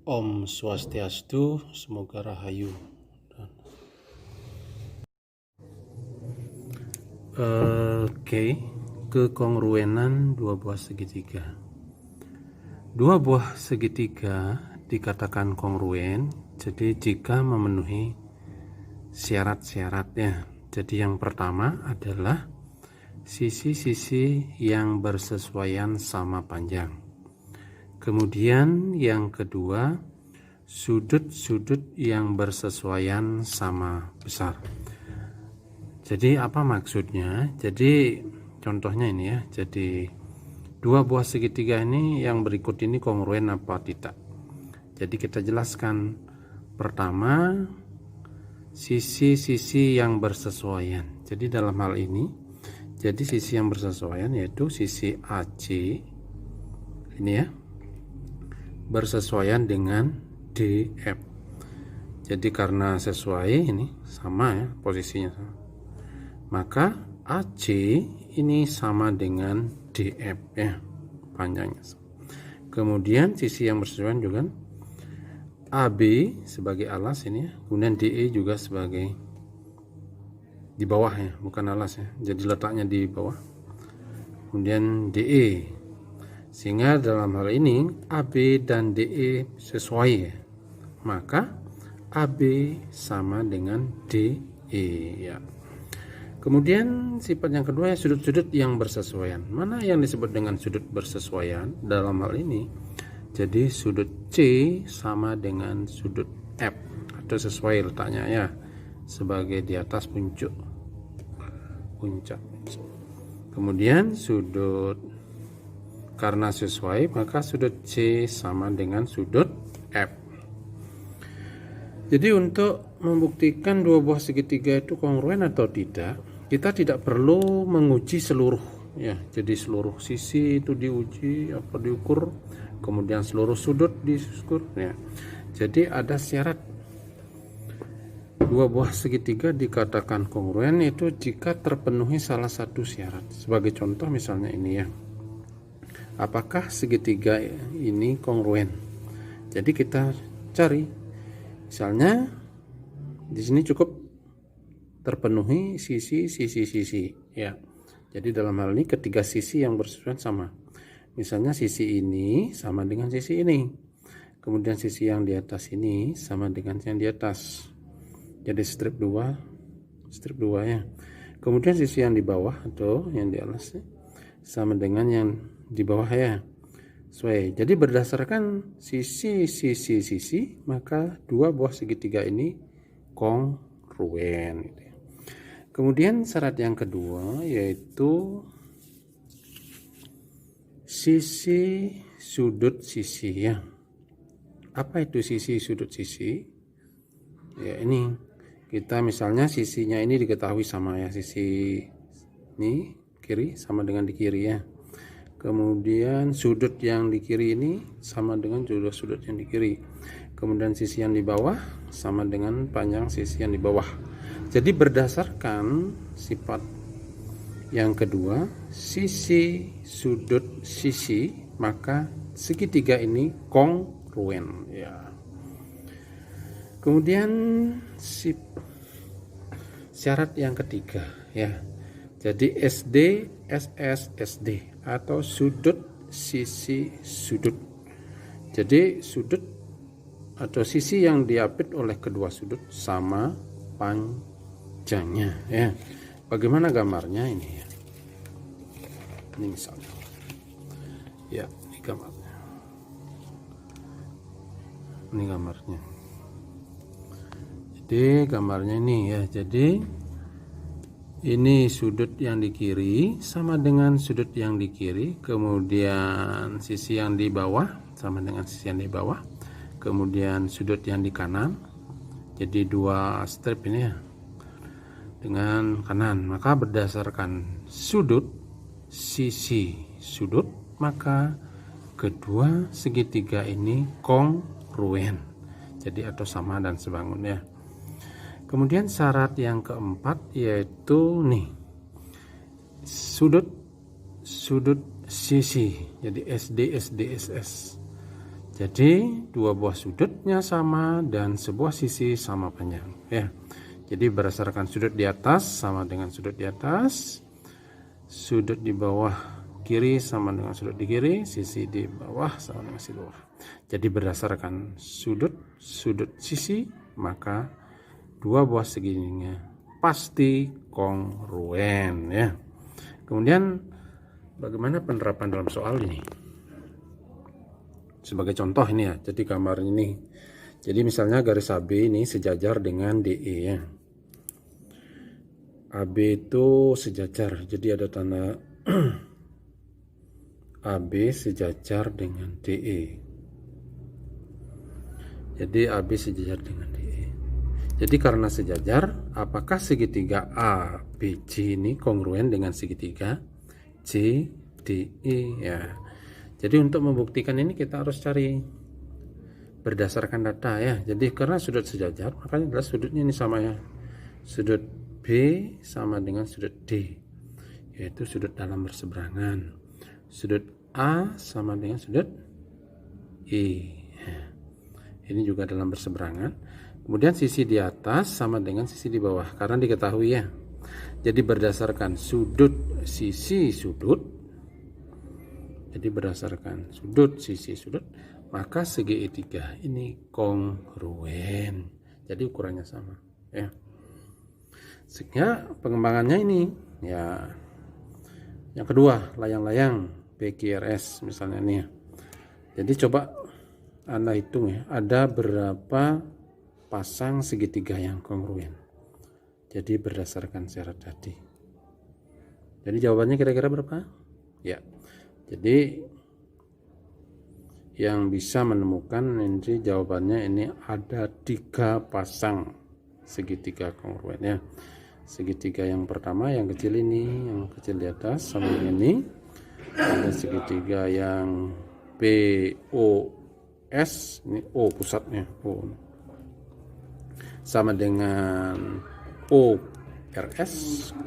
Om Swastiastu, semoga rahayu. Oke, kekongruenan dua buah segitiga. Dua buah segitiga dikatakan kongruen, jadi jika memenuhi syarat-syaratnya. Jadi yang pertama adalah sisi-sisi yang bersesuaian sama panjang. Kemudian yang kedua, sudut-sudut yang bersesuaian sama besar. Jadi apa maksudnya? Jadi contohnya ini ya. Jadi dua buah segitiga ini yang berikut ini kongruen apa tidak? Jadi kita jelaskan. Pertama, sisi-sisi yang bersesuaian. Jadi dalam hal ini, jadi sisi yang bersesuaian yaitu sisi AC ini ya, bersesuaian dengan DF. Jadi karena sesuai ini sama ya posisinya sama, maka AC ini sama dengan DF ya, panjangnya. Kemudian sisi yang bersesuaian juga AB sebagai alas ini ya, kemudian DE juga sebagai di bawah ya, bukan alas ya, jadi letaknya di bawah. Kemudian DE, sehingga dalam hal ini AB dan DE sesuai ya, maka AB sama dengan DE ya. Kemudian sifat yang kedua ya, sudut-sudut yang bersesuaian. Mana yang disebut dengan sudut bersesuaian dalam hal ini? Jadi sudut C sama dengan sudut F atau sesuai letaknya ya, sebagai di atas puncak. Kemudian sudut, karena sesuai maka sudut C sama dengan sudut F. Jadi untuk membuktikan dua buah segitiga itu kongruen atau tidak, kita tidak perlu menguji seluruh ya. Jadi seluruh sisi itu diuji apa diukur, kemudian seluruh sudut diukur ya. Jadi ada syarat dua buah segitiga dikatakan kongruen itu jika terpenuhi salah satu syarat. Sebagai contoh misalnya ini ya, apakah segitiga ini kongruen? Jadi kita cari, misalnya di sini cukup terpenuhi sisi ya. Jadi dalam hal ini ketiga sisi yang bersesuaian sama. Misalnya sisi ini sama dengan sisi ini, kemudian sisi yang di atas ini sama dengan yang di atas. Jadi strip 2 ya. Kemudian sisi yang di bawah atau yang di atas sama dengan yang di bawah ya. Jadi berdasarkan sisi maka dua buah segitiga ini kongruen. Kemudian syarat yang kedua yaitu sisi sudut sisi ya. Apa itu sisi sudut sisi? Ya ini kita misalnya sisinya ini diketahui sama ya, sisi ini kiri sama dengan di kiri ya. Kemudian sudut yang di kiri ini sama dengan sudut yang di kiri. Kemudian sisi yang di bawah sama dengan panjang sisi yang di bawah. Jadi berdasarkan sifat yang kedua, sisi sudut sisi, maka segitiga ini kongruen ya. Kemudian syarat yang ketiga ya. Jadi SD, SS, SD atau sudut sisi sudut. Jadi sudut atau sisi yang diapit oleh kedua sudut sama panjangnya ya. Bagaimana gambarnya ini ya? Ini misalnya. Ya, ini gambarnya. Ini gambarnya. Jadi gambarnya ini ya. Jadi ini sudut yang di kiri sama dengan sudut yang di kiri, kemudian sisi yang di bawah sama dengan sisi yang di bawah, kemudian sudut yang di kanan. Jadi dua strip ini ya dengan kanan, maka berdasarkan sudut sisi sudut maka kedua segitiga ini kongruen, jadi atau sama dan sebangun ya. Kemudian syarat yang keempat yaitu nih sudut sisi, jadi SD, SD, SS. Jadi dua buah sudutnya sama dan sebuah sisi sama panjang ya. Jadi berdasarkan sudut di atas sama dengan sudut di atas, sudut di bawah kiri sama dengan sudut di kiri, sisi di bawah sama dengan sisi bawah. Jadi berdasarkan sudut sisi, maka dua buah segininya pasti kongruen ya. Kemudian bagaimana penerapan dalam soal ini? Sebagai contoh ini ya, jadi gambar ini. Jadi misalnya garis AB ini sejajar dengan DE ya. AB itu sejajar, jadi ada tanda AB sejajar dengan DE. Jadi AB sejajar dengan DE. Jadi karena sejajar, apakah segitiga ABC ini kongruen dengan segitiga CDE ya. Jadi untuk membuktikan ini kita harus cari berdasarkan data ya. Jadi karena sudut sejajar, makanya adalah sudutnya ini sama ya. Sudut B sama dengan sudut D, yaitu sudut dalam berseberangan. Sudut A sama dengan sudut E. Ini juga dalam berseberangan. Kemudian sisi di atas sama dengan sisi di bawah, karena diketahui ya. Jadi berdasarkan sudut sisi sudut, jadi berdasarkan sudut sisi sudut, maka segi E3 ini kongruen. Jadi ukurannya sama ya. Sehingga pengembangannya ini ya. Yang kedua, layang-layang PQRS misalnya nih ya. Jadi coba Anda hitung ya, ada berapa pasang segitiga yang kongruen. Jadi berdasarkan syarat tadi. Jadi jawabannya kira-kira berapa? Ya. Jadi yang bisa menemukan ini jawabannya ini ada 3 pasang segitiga kongruen ya. Segitiga yang pertama yang kecil ini, yang kecil di atas sama dengan ini. Ada segitiga yang POS, ini O pusatnya, O. Sama dengan ORS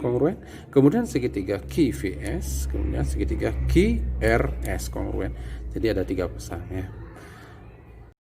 kongruen. Kemudian segitiga QVS, kemudian segitiga QRS kongruen. Jadi ada 3 pasang ya.